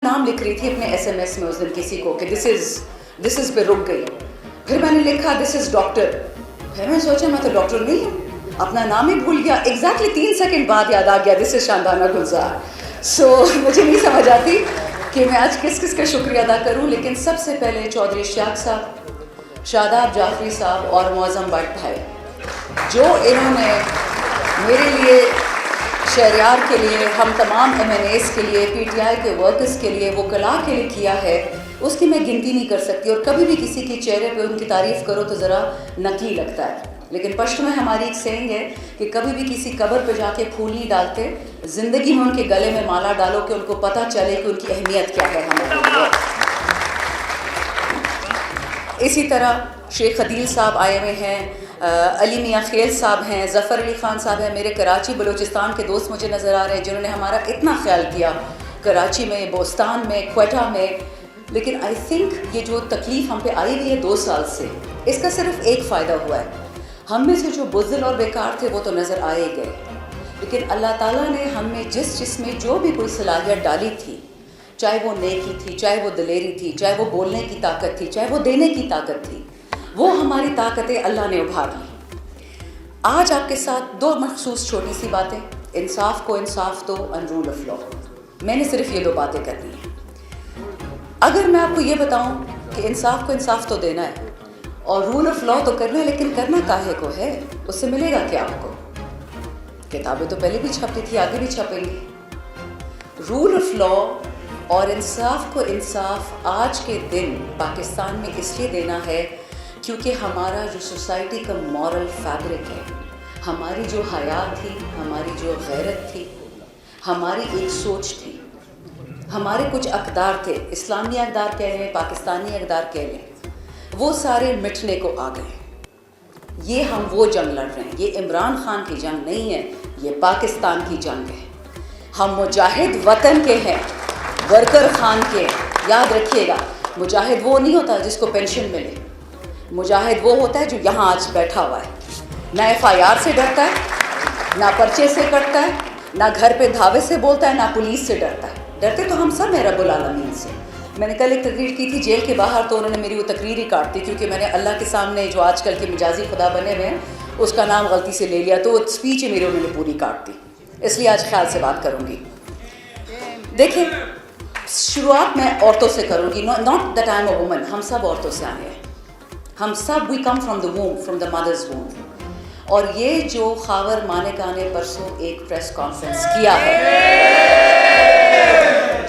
نام لکھ رہی تھی اپنے ایس ایم ایس میں اس دن کسی کو کہ دس از پہ رک گئی. پھر میں نے لکھا دس از ڈاکٹر. پھر میں سوچا میں تو ڈاکٹر نہیں ہوں, اپنا نام ہی بھول گیا. ایگزیکٹلی 3 سیکنڈ بعد یاد آ گیا دس از شاندانہ گلزار. سو مجھے نہیں سمجھ آتی کہ میں آج کس کس کا شکریہ ادا کروں, لیکن سب سے پہلے چودھری اشتیاق صاحب, شاداب جعفری صاحب اور معظم بٹ بھائی, جو انہوں نے میرے لیے, شہریار کے لیے, ہم تمام ایم این ایز کے لیے, پی ٹی آئی کے ورکرز کے لیے, وہ کلا کے لیے کیا ہے, اس کی میں گنتی نہیں کر سکتی. اور کبھی بھی کسی کے چہرے پہ ان کی تعریف کرو تو ذرا نقلی لگتا ہے. لیکن پشت میں ہماری ایک سینگ ہے کہ کبھی بھی کسی قبر پہ جا کے پھول نہیں ڈالتے, زندگی میں ان کے گلے میں مالا ڈالو کہ ان کو پتہ چلے کہ ان کی اہمیت کیا ہے ہمارے لیے. اسی طرح شیخ عدیل صاحب آئے ہوئے ہیں, علی میاں خیل صاحب ہیں, ظفر علی خان صاحب ہیں, میرے کراچی بلوچستان کے دوست مجھے نظر آ رہے ہیں جنہوں نے ہمارا اتنا خیال کیا کراچی میں, بوستان میں, کوئٹہ میں. لیکن آئی تھنک یہ جو تکلیف ہم پہ آئی ہوئی ہے 2 سال سے, اس کا صرف ایک فائدہ ہوا ہے. ہم میں سے جو بزدل اور بیکار تھے وہ تو نظر آئے گئے, لیکن اللہ تعالیٰ نے ہم میں جس میں جو بھی کوئی صلاحیت ڈالی تھی, چاہے وہ نیکی تھی, چاہے وہ دلیری تھی, چاہے وہ بولنے کی طاقت تھی, چاہے وہ دینے کی طاقت تھی, وہ ہماری طاقتیں اللہ نے ابھار لی. آج آپ کے ساتھ 2 مخصوص چھوٹی سی باتیں, انصاف کو انصاف دو اینڈ رول آف لا. میں نے صرف یہ 2 باتیں کرنی ہیں. اگر میں آپ کو یہ بتاؤں کہ انصاف کو انصاف تو دینا ہے اور رول آف لا تو کرنا ہے, لیکن کرنا کاہے کو ہے, اس سے ملے گا کیا آپ کو؟ کتابیں تو پہلے بھی چھپتی تھی, آگے بھی چھپیں گی. رول آف لا اور انصاف کو انصاف آج کے دن پاکستان میں اس لیے دینا ہے کیونکہ ہمارا جو سوسائٹی کا مورل فیبرک ہے, ہماری جو حیا تھی, ہماری جو غیرت تھی, ہماری ایک سوچ تھی, ہمارے کچھ اقدار تھے, اسلامی اقدار کہہ لیں, پاکستانی اقدار کہہ لیں, وہ سارے مٹنے کو آ گئے. یہ ہم وہ جنگ لڑ رہے ہیں, یہ عمران خان کی جنگ نہیں ہے, یہ پاکستان کی جنگ ہے. ہم مجاہد وطن کے ہیں, ورکر خان کے. یاد رکھیے گا, مجاہد وہ نہیں ہوتا جس کو پینشن ملے, مجاہد وہ ہوتا ہے جو یہاں آج بیٹھا ہوا ہے, نہ ایف آئی آر سے ڈرتا ہے, نہ پرچے سے کٹتا ہے, نہ گھر پہ دھاوے سے بولتا ہے, نہ پولیس سے ڈرتا ہے. ڈرتے تو ہم سب ہیں رب العالمین سے. میں نے کل ایک تقریر کی تھی جیل کے باہر, تو انہوں نے میری وہ تقریر ہی کاٹ دی کیونکہ میں نے اللہ کے سامنے جو آج کل کے مجازی خدا بنے ہوئے ہیں اس کا نام غلطی سے لے لیا, تو وہ اسپیچ ہی میری انہوں نے پوری کاٹ دی. اس لیے آج خیال سے بات کروں گی. دیکھیں, شروعات میں عورتوں سے کروں گی. Not that I am a woman, ہم سب عورتوں سے آئے ہیں, ہم سب we come from the womb, from the mother's womb. اور یہ جو خاور مانیکا نے پرسوں ایک پریس کانفرنس کیا ہے,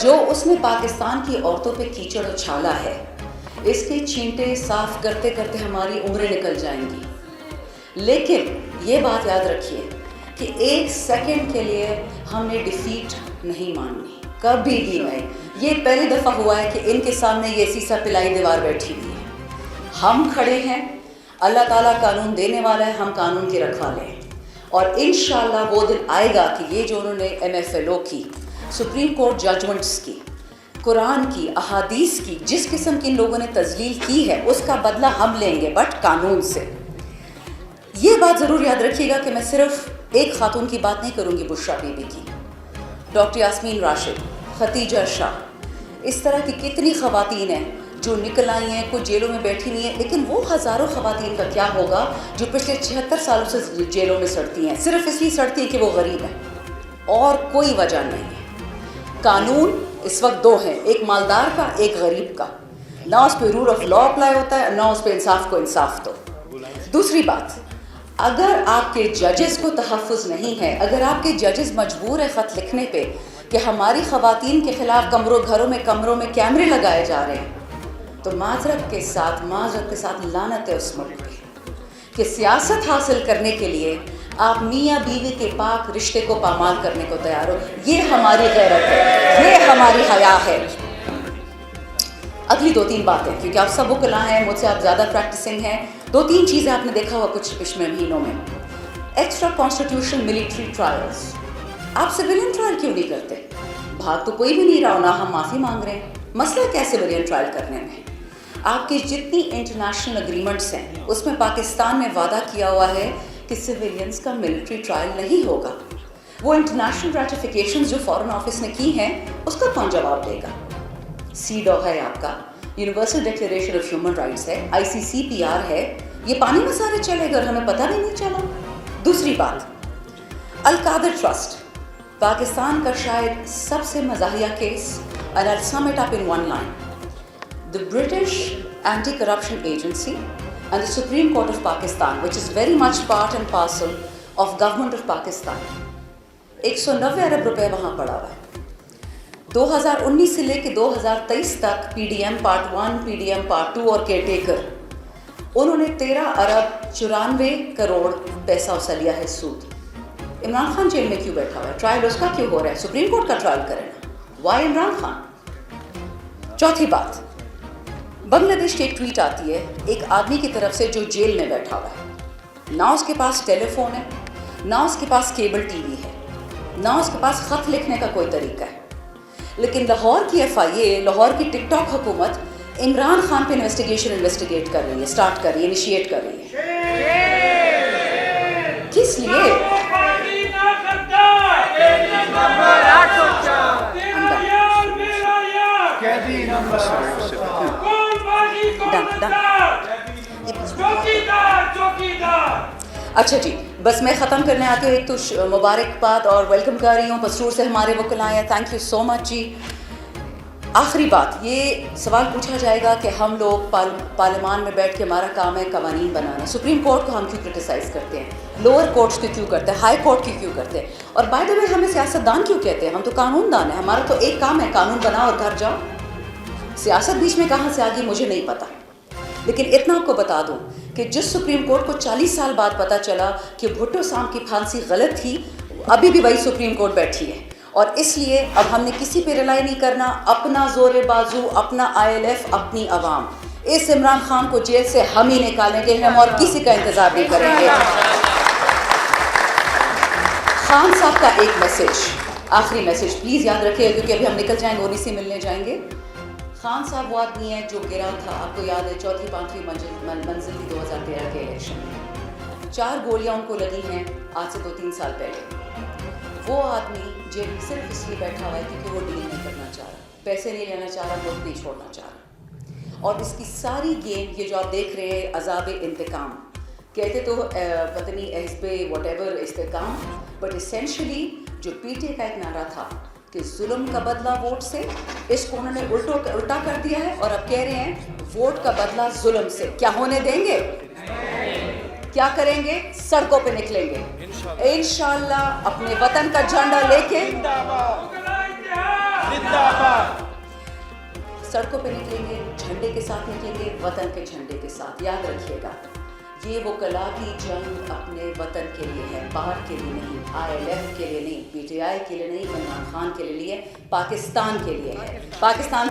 جو اس نے پاکستان کی عورتوں پہ کیچڑ اچھالا ہے, اس کے چھینٹے صاف کرتے کرتے ہماری عمریں نکل جائیں گی. لیکن یہ بات یاد رکھیے کہ 1 سیکنڈ کے لیے ہم نے ڈیفیٹ نہیں ماننی, کبھی بھی نہیں. یہ پہلی دفعہ ہوا ہے کہ ان کے سامنے یہ سیسا پلائی دیوار بیٹھی ہوئی ہے. ہم کھڑے ہیں, اللہ تعالیٰ قانون دینے والا ہے, ہم قانون کے رکھوالے ہیں. اور انشاءاللہ وہ دن آئے گا کہ یہ جو انہوں نے ایم ایف ایل او کی, سپریم کورٹ ججمنٹس کی, قرآن کی, احادیث کی, جس قسم کی ان لوگوں نے تذلیل کی ہے, اس کا بدلہ ہم لیں گے, بٹ قانون سے. یہ بات ضرور یاد رکھیے گا کہ میں صرف ایک خاتون کی بات نہیں کروں گی, بشرا بی بی کی, ڈاکٹر یاسمین راشد, ختیجہ شاہ, اس طرح کی کتنی خواتین ہیں جو نکل آئی ہیں, کوئی جیلوں میں بیٹھی نہیں ہیں. لیکن وہ ہزاروں خواتین کا کیا ہوگا جو پچھلے 76 سالوں سے جیلوں میں سڑتی ہیں, صرف اس لیے سڑتی ہیں کہ وہ غریب ہیں, اور کوئی وجہ نہیں ہے. قانون اس وقت 2 ہیں, ایک مالدار کا, ایک غریب کا. نہ اس پہ رول آف لا اپلائی ہوتا ہے, نہ اس پہ انصاف کو انصاف دو. دوسری بات, اگر آپ کے ججز کو تحفظ نہیں ہے, اگر آپ کے ججز مجبور ہے خط لکھنے پہ کہ ہماری خواتین کے خلاف کمروں میں کیمرے لگائے جا رہے ہیں, تو معذرت کے ساتھ لعنت ہے اس ملک پہ کہ سیاست حاصل کرنے کے لیے آپ میاں بیوی کے پاک رشتے کو پامال کرنے کو تیار ہو. یہ ہماری غیرت ہے, یہ ہماری حیا ہے. اگلی 2-3 باتیں, کیونکہ آپ سب وکلاء ہیں, مجھ سے آپ زیادہ پریکٹسنگ ہیں. 2-3 چیزیں آپ نے دیکھا ہوا کچھ پچھلے مہینوں میں. ایکسٹرا کانسٹیٹیوشنل ملٹری ٹرائلز, آپ سویلین ٹرائل کیوں نہیں کرتے؟ بھاگ تو کوئی بھی نہیں رہا, نہ ہم معافی مانگ رہے ہیں. مسئلہ کیا سویلین ٹرائل کرنے میں؟ آپ کی جتنی انٹرنیشنل اگریمنٹس ہیں اس میں پاکستان نے وعدہ کیا ہوا ہے کہ سویلینز کا ملٹری ٹرائل نہیں ہوگا. وہ انٹرنیشنل ریٹیفیکیشنز جو فارن آفس نے کی ہیں اس کا کون جواب دے گا؟ CEDAW ہے آپ کا, universal declaration of human rights ہے, ICCPR ہے, یہ پانی میں سارے چلے گئے اور ہمیں پتہ بھی نہیں چلا. دوسری بات, القادر ٹرسٹ پاکستان کا شاید سب سے مزاحیہ case, and I'll sum it up in one line. The British Anti-Corruption Agency and the Supreme Court of Pakistan, which is very much part and parcel of government of Pakistan, 190 ارب روپے وہاں پڑا ہوا ہے. 2019 سے لے کے 2023 تک PDM Part 1, PDM Part 2 اور کیئر ٹیکر, انہوں نے 13 ارب 94 کروڑ پیسہ اسا لیا ہے سود. عمران خان جیل میں کیوں بیٹھا ہوا ہے؟ ٹرائل اس کا کیوں ہو رہا ہے؟ سپریم کورٹ کا ٹرائل کرے نا. وائی عمران خان؟ چوتھی بات, بنگلہ دیش کی ایک ٹویٹ آتی ہے ایک آدمی کی طرف سے جو جیل میں بیٹھا ہوا ہے, نہ اس کے پاس ٹیلی فون ہے, نہ اس کے پاس کیبل ٹی وی ہے, نہ اس کے پاس خط لکھنے کا کوئی طریقہ ہے, لیکن لاہور کی FIA, لاہور کی ٹک ٹاک حکومت عمران خان پہ انویسٹیگیٹ کر رہی ہے, اسٹارٹ کر رہی ہے, انیشیٹ کر رہی ہے. کس لیے؟ اچھا جی, بس میں ختم کرنے آتی ہوں. ایک تو مبارکباد اور ویلکم کر رہی ہوں, پسرور سے ہمارے وکل آئے ہیں, تھینک یو سو مچ جی. آخری بات, یہ سوال پوچھا جائے گا کہ ہم لوگ پارلیمان میں بیٹھ کے ہمارا کام ہے قوانین بنانا, سپریم کورٹ کو ہم کیوں کرٹیسائز کرتے ہیں, لوور کورٹس کو کیوں کرتے ہیں, ہائی کورٹ کی کیوں کرتے ہیں, اور بائی دا وے ہمیں سیاست دان کیوں کہتے ہیں؟ ہم تو قانون دان ہیں. ہمارا تو ایک کام ہے, قانون بناؤ اور گھر جاؤ. سیاست بیچ میں کہاں سے آ گئی مجھے نہیں پتا, لیکن اتنا آپ کو بتا دوں کہ جس سپریم کورٹ کو 40 سال بعد پتہ چلا کہ بھٹو صاحب کی پھانسی غلط تھی, ابھی بھی وہی سپریم کورٹ بیٹھی ہے. اور اس لیے اب ہم نے کسی پہ رلائی نہیں کرنا, اپنا زور بازو, اپنا ILF, اپنی عوام. اس عمران خان کو جیل سے ہم ہی نکالیں گے, ہم اور کسی کا انتظار نہیں کریں گے. خان صاحب کا ایک میسج, آخری میسج پلیز یاد رکھیے, کیونکہ ابھی ہم نکل جائیں گے, اونی سے ملنے جائیں گے. خان صاحب وہ آدمی ہیں جو گرا تھا, آپ کو یاد ہے, چوتھی پانچویں منزل کی 2013 کے الیکشن میں 4 گولیاں ان کو لگی ہیں آج سے 2-3 سال پہلے. وہ آدمی جیل میں صرف اس لیے بیٹھا ہوا ہے کیونکہ وہ ڈیل نہیں کرنا چاہ رہا, پیسے نہیں لینا چاہ رہا, ووٹ نہیں چھوڑنا چاہ رہا. اور اس کی ساری گیم یہ جو آپ دیکھ رہے ہیں, عذاب انتقام کہتے تو پتہ نہیں حزب واٹ ایور استحکام, بٹ اسینشلی جو PTI کا ایک نعرہ تھا کہ ظلم کا بدلہ ووٹ سے, اس کو انہوں نے الٹا کر دیا ہے, اور اب کہہ رہے ہیں ووٹ کا بدلہ ظلم سے. کیا ہونے دیں گے؟ کیا کریں گے؟ سڑکوں پہ نکلیں گے انشاءاللہ, اپنے وطن کا جھنڈا لے کے سڑکوں پہ نکلیں گے, جھنڈے کے ساتھ نکلیں گے, وطن کے جھنڈے کے ساتھ. یاد رکھیے گا, یہ وکلا کی جنگ اپنے وطن کے لیے ہے, باہر کے لیے نہیں, ILF کے لیے نہیں, PTI کے لیے نہیں, عمران خان کے لیے, پاکستان کے لیے ہے. پاکستان